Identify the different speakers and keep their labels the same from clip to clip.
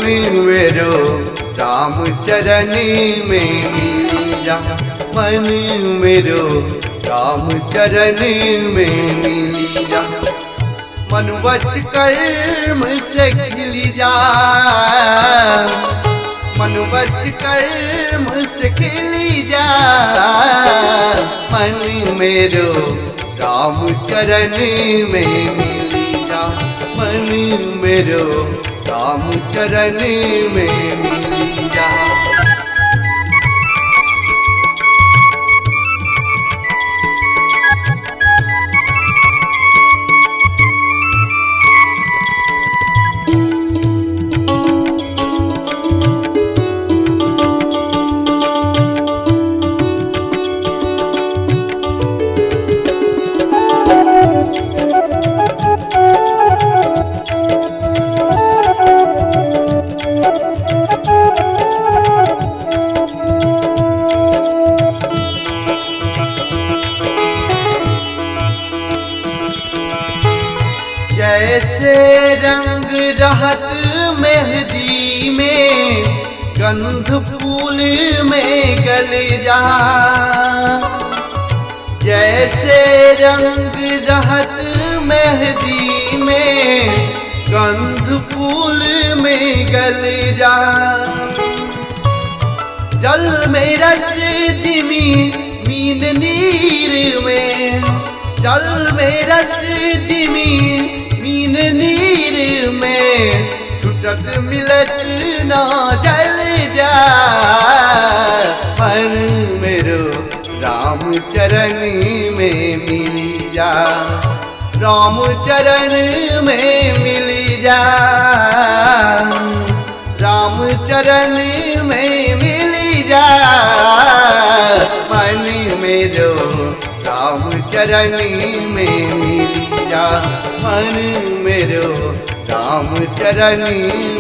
Speaker 1: मेरो राम चरण में मिल जा, मन मेरो राम चरण में मिल जा। मन वच कर्म से खिल जा, मन वच कर्म से खिल जा, मन मेरो राम चरण में मिल जा, मन मेरो राम चरण में मिल जा। जैसे रंग रहत मेहंदी में, गंध फूल में गल जा। जैसे रंग रहत मेहंदी में, गंध फूल में गल जा। जल में रस जिमी मीन नीर में, जल में रस जिमी मीन नीर में, छुटत मिलत ना जल जा। मन मेरो राम चरण में मिल जा, राम चरण में मिल जा, राम चरण में मिल जा। मन मेरो राम चरण में मिल जा, मन मेरो राम चरण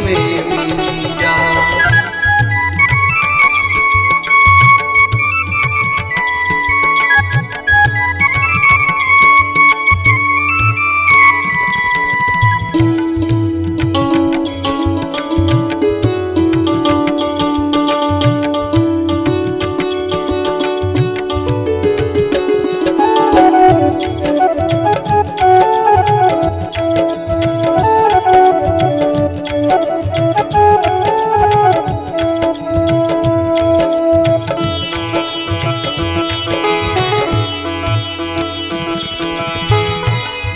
Speaker 1: में मिल जा।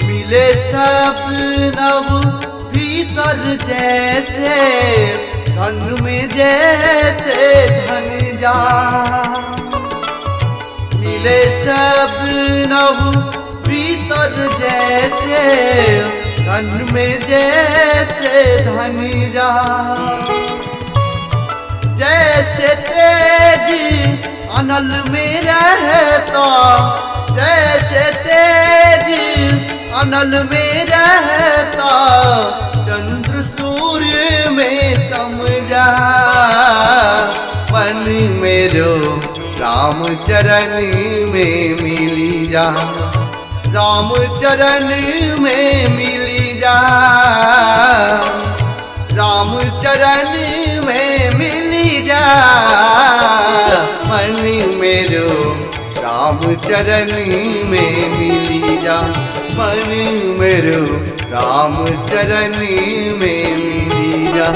Speaker 1: मिले सब नव भीतर जैसे, धन में जैसे धन जा। मिले सब नव भीतर जैसे, धन में जैसे धन जा। जैसे तेज अनल में रहता, जैसे तेज अनल में रहता, चंद्र सूर्य में तम जा। मन मेरो राम चरण में मिल जा, राम चरण में मिल जा, राम चरण में मिल जा। मन मेरो राम चरण में मिल जा, मन मेरो राम चरण में मिल जा।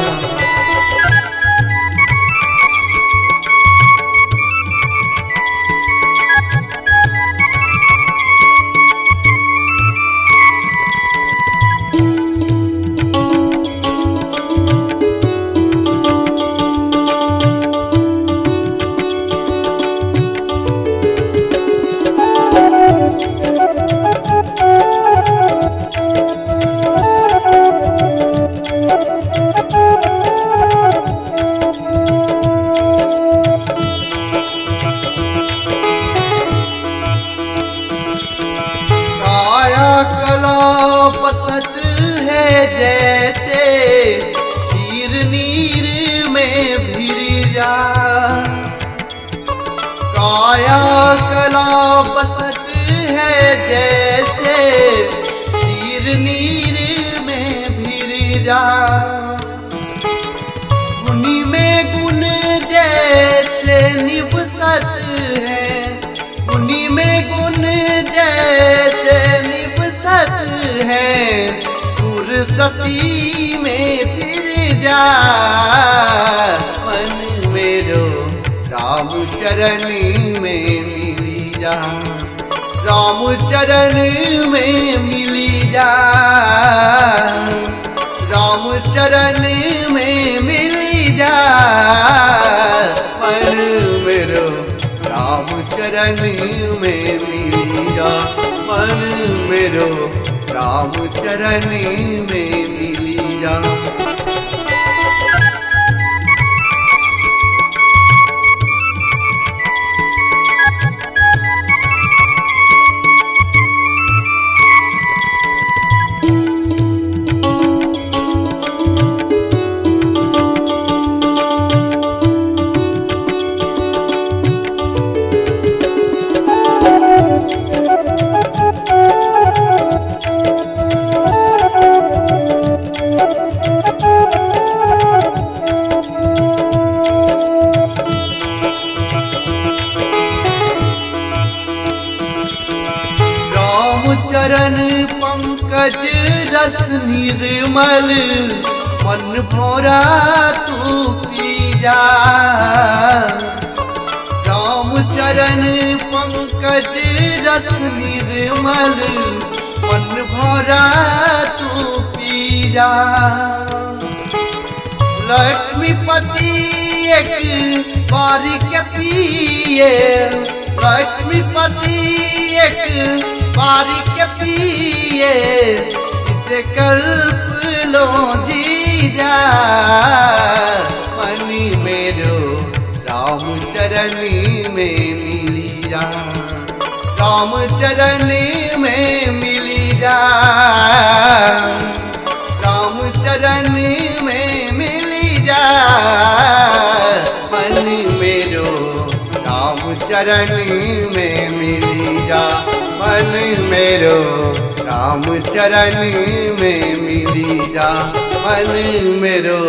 Speaker 1: बसत है जैसे शीर नीर में भिर जा। काया कला बसत है जैसे शीर नीर में भिर जा। निभसत है, उन्हीं में गुण जैसे निभसत है। सुरसती में फिर जा मन मेरो, राम चरण में मिली जा, राम चरण में मिली जा, राम चरण में मिली जा मन मेरो, राम चरण में मिली जा मन मेरो, राम चरण में मिली जा। चरण पंकज रस निर्मल, मन भोरा तू पी जा। राम चरण पंकज रस निर्मल, मन भोरा तू पी जा। लक्ष्मीपति एक बारी के पिए, लक्ष्मीपति एक बारी के पिए, कल्प लो जी जा मनी मेरो, राम चरण में मिली जा, राम चरण में मिली जा, राम चरण में मिली जा मन मेरो, राम चरण में मिली जा मन मेरो, राम चरण में मिली जा मन मेरो।